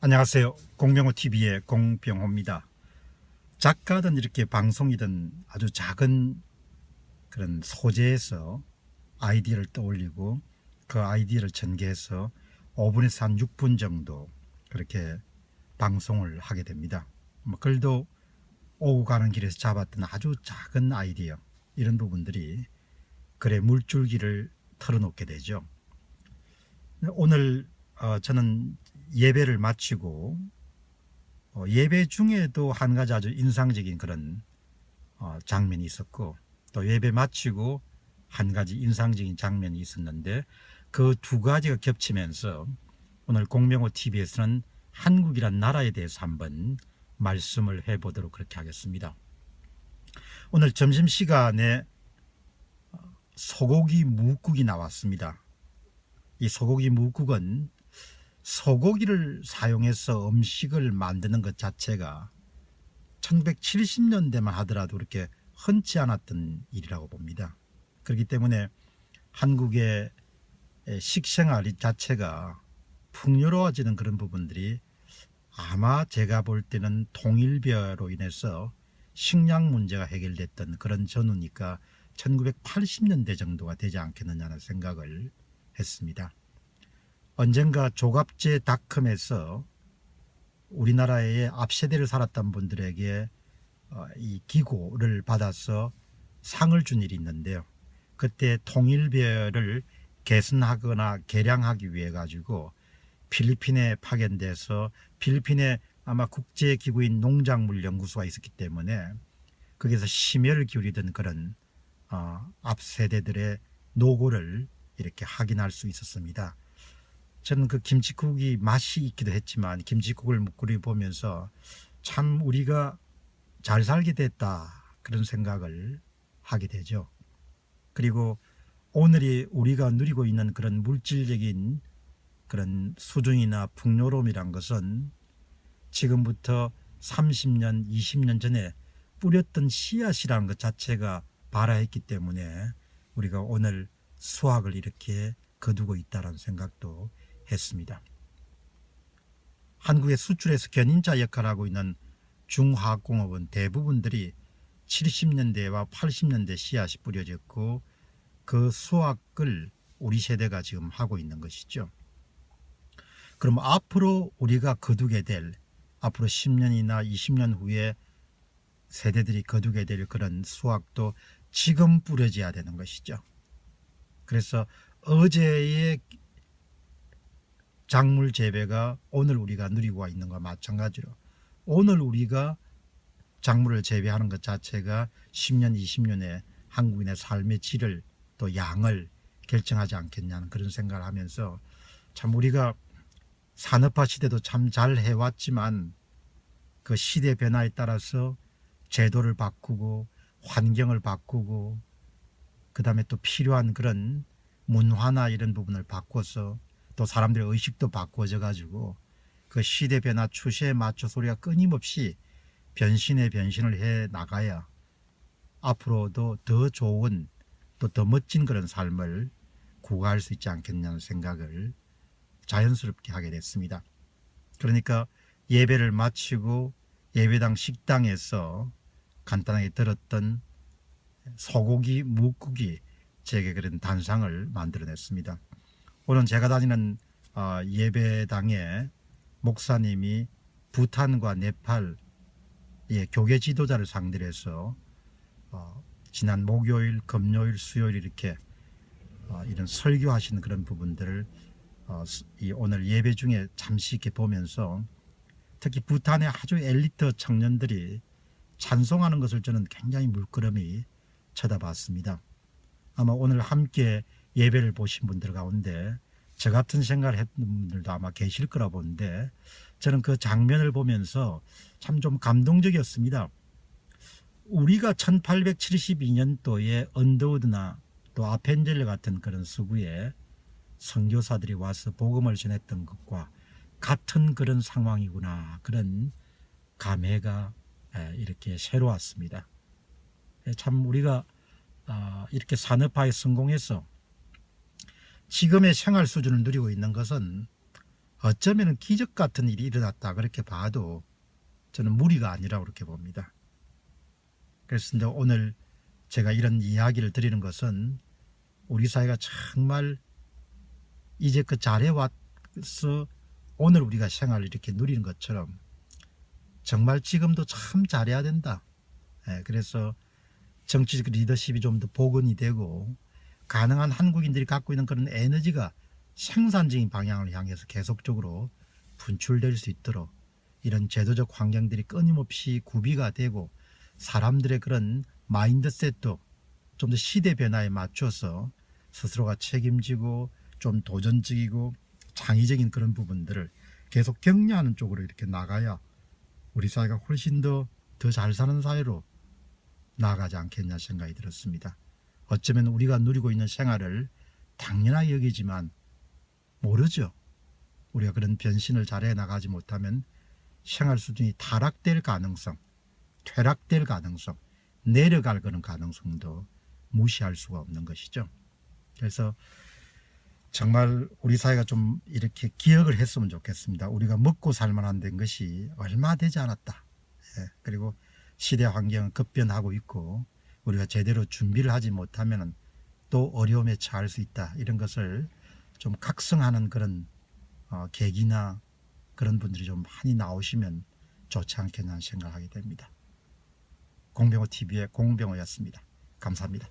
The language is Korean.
안녕하세요. 공병호TV의 공병호입니다. 작가든 이렇게 방송이든 아주 작은 그런 소재에서 아이디어를 떠올리고 그 아이디어를 전개해서 5분에서 한 6분 정도 그렇게 방송을 하게 됩니다. 글도 오고 가는 길에서 잡았던 아주 작은 아이디어, 이런 부분들이 글의 물줄기를 털어놓게 되죠. 오늘 저는 예배를 마치고 예배 중에도 한 가지 아주 인상적인 그런 장면이 있었고, 또 예배 마치고 한 가지 인상적인 장면이 있었는데, 그 두 가지가 겹치면서 오늘 공병호TV에서는 한국이란 나라에 대해서 한번 말씀을 해보도록 그렇게 하겠습니다. 오늘 점심시간에 소고기 뭇국이 나왔습니다. 이 소고기 뭇국은 소고기를 사용해서 음식을 만드는 것 자체가 1970년대만 하더라도 그렇게 흔치 않았던 일이라고 봅니다. 그렇기 때문에 한국의 식생활 자체가 풍요로워지는 그런 부분들이 아마 제가 볼 때는 통일벼로 인해서 식량 문제가 해결됐던 그런 전후니까 1980년대 정도가 되지 않겠느냐는 생각을 했습니다. 언젠가 조갑제닷컴에서 우리나라의 앞세대를 살았던 분들에게 이 기고를 받아서 상을 준 일이 있는데요. 그때 통일벼를 개선하거나 개량하기 위해 가지고 필리핀에 파견돼서, 필리핀에 아마 국제기구인 농작물연구소가 있었기 때문에 거기서 심혈을 기울이던 그런 앞세대들의 노고를 이렇게 확인할 수 있었습니다. 저는 그 김치국이 맛이 있기도 했지만 김치국을 끓여 보면서 참 우리가 잘 살게 됐다, 그런 생각을 하게 되죠. 그리고 오늘이 우리가 누리고 있는 그런 물질적인 그런 수준이나 풍요로움이란 것은 지금부터 30년, 20년 전에 뿌렸던 씨앗이라는 것 자체가 발화했기 때문에 우리가 오늘 수확을 이렇게 거두고 있다는 생각도 했습니다. 한국의 수출에서 견인자 역할을 하고 있는 중화학공업은 대부분들이 70년대와 80년대 씨앗이 뿌려졌고, 그 수확을 우리 세대가 지금 하고 있는 것이죠. 그럼 앞으로 우리가 거두게 될, 앞으로 10년이나 20년 후에 세대들이 거두게 될 그런 수확도 지금 뿌려져야 되는 것이죠. 그래서 어제의 작물 재배가 오늘 우리가 누리고 있는 것과 마찬가지로 오늘 우리가 작물을 재배하는 것 자체가 10년, 20년에 한국인의 삶의 질을 또 양을 결정하지 않겠냐는 그런 생각을 하면서, 참 우리가 산업화 시대도 참 잘 해왔지만 그 시대 변화에 따라서 제도를 바꾸고 환경을 바꾸고 그 다음에 또 필요한 그런 문화나 이런 부분을 바꿔서 또 사람들의 의식도 바꿔져 가지고 그 시대 변화 추세에 맞춰서 우리가 끊임없이 변신에 변신을 해 나가야 앞으로도 더 좋은 또 더 멋진 그런 삶을 구가할 수 있지 않겠냐는 생각을 자연스럽게 하게 됐습니다. 그러니까 예배를 마치고 예배당 식당에서 간단하게 들었던 소고기 뭇국이 제게 그런 단상을 만들어냈습니다. 오늘 제가 다니는 예배당에 목사님이 부탄과 네팔의 교계 지도자를 상대로 해서 지난 목요일, 금요일, 수요일 이렇게 이런 설교하시는 그런 부분들을 오늘 예배 중에 잠시 이렇게 보면서, 특히 부탄의 아주 엘리트 청년들이 찬송하는 것을 저는 굉장히 물끄러미 쳐다봤습니다. 아마 오늘 함께 예배를 보신 분들 가운데 저 같은 생각을 했던 분들도 아마 계실 거라 보는데, 저는 그 장면을 보면서 참 좀 감동적이었습니다. 우리가 1872년도에 언더우드나 또 아펜젤러 같은 그런 서구에 선교사들이 와서 복음을 전했던 것과 같은 그런 상황이구나, 그런 감회가 이렇게 새로웠습니다. 참 우리가 이렇게 산업화에 성공해서 지금의 생활 수준을 누리고 있는 것은 어쩌면 기적 같은 일이 일어났다 그렇게 봐도 저는 무리가 아니라고 그렇게 봅니다. 그래서 이제 오늘 제가 이런 이야기를 드리는 것은 우리 사회가 정말 이제 그 잘해와서 오늘 우리가 생활을 이렇게 누리는 것처럼 정말 지금도 참 잘해야 된다. 그래서 정치적 리더십이 좀 더 복원이 되고 가능한 한국인들이 갖고 있는 그런 에너지가 생산적인 방향을 향해서 계속적으로 분출될 수 있도록 이런 제도적 환경들이 끊임없이 구비가 되고 사람들의 그런 마인드셋도 좀 더 시대 변화에 맞춰서 스스로가 책임지고 좀 도전적이고 창의적인 그런 부분들을 계속 격려하는 쪽으로 이렇게 나가야 우리 사회가 훨씬 더 잘 사는 사회로 나아가지 않겠냐 생각이 들었습니다. 어쩌면 우리가 누리고 있는 생활을 당연하게 여기지만 모르죠. 우리가 그런 변신을 잘해 나가지 못하면 생활 수준이 타락될 가능성, 퇴락될 가능성, 내려갈 그런 가능성도 무시할 수가 없는 것이죠. 그래서 정말 우리 사회가 좀 이렇게 기억을 했으면 좋겠습니다. 우리가 먹고 살만한 된 것이 얼마 되지 않았다. 그리고 시대 환경은 급변하고 있고 우리가 제대로 준비를 하지 못하면 또 어려움에 처할 수 있다. 이런 것을 좀 각성하는 그런 계기나 그런 분들이 좀 많이 나오시면 좋지 않겠나 생각하게 됩니다. 공병호 TV의 공병호였습니다. 감사합니다.